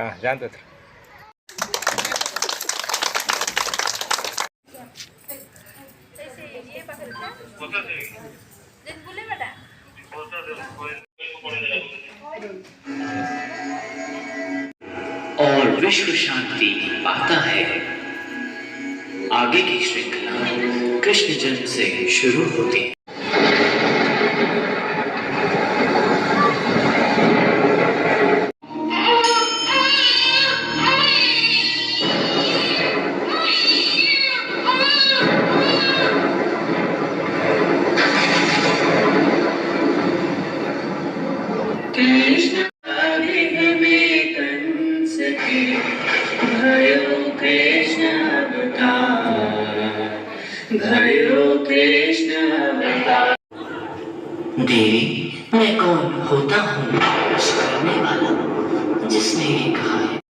हाँ जानते थे। और विश्व शांति पाता है। आगे की श्रृंखला कृष्ण जन्म से शुरू होती है। कृष्ण भयो कृष्ण अवतार, भयो कृष्ण अवतार। देवी, मैं कौन होता हूँ करने वाला जिसने ये कहा है।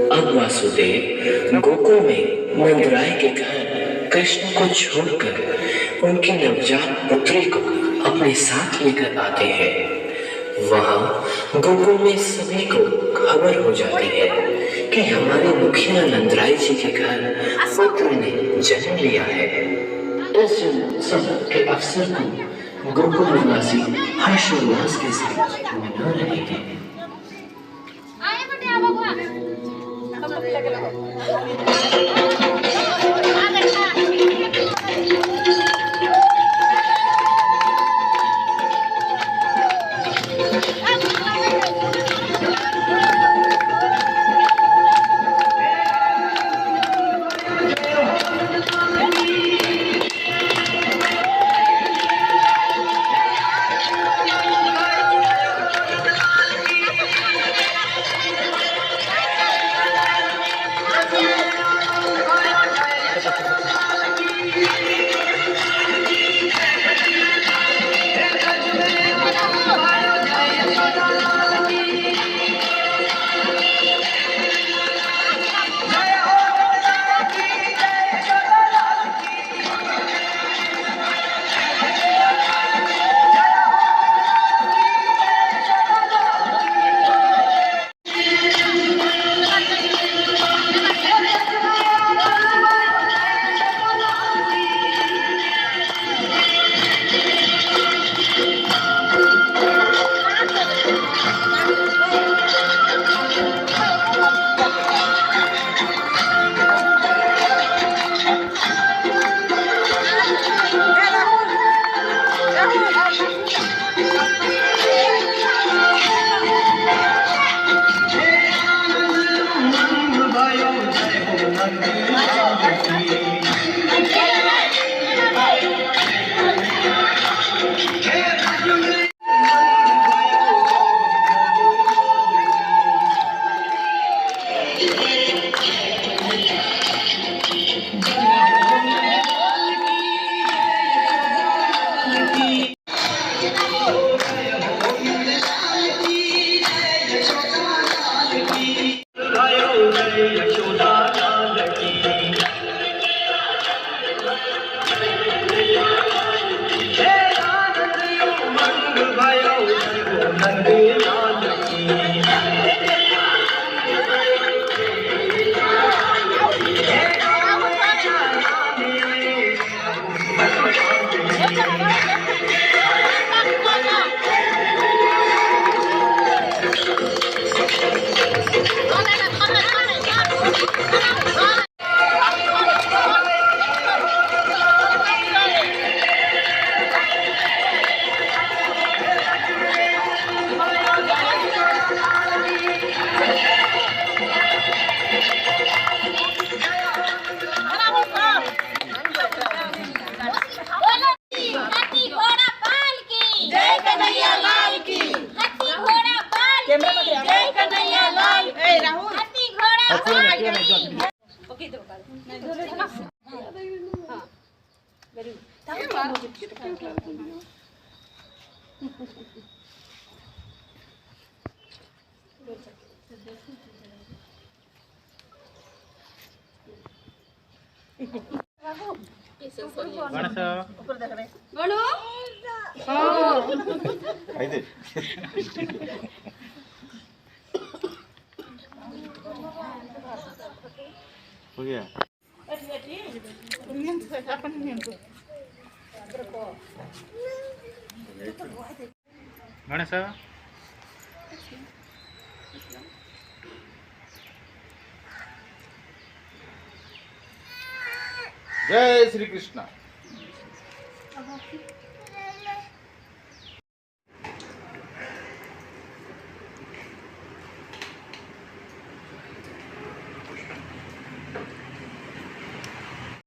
अब वासुदेव गोकुल में नंदराय के घर कृष्ण को छोड़कर उनकी नवजात पुत्री को अपने साथ लेकर आते हैं। वहां गोकुल में सभी को खबर हो जाती है कि हमारे मुखिया नंदराय जी के घर पुत्र ने जन्म लिया है। इस जन्मोत्सव के अवसर को गोकुल निवासी हर्षोल्लास के साथ मना रहे हैं। అయితే ఓకే గణేశ జై శ్రీకృష్ణ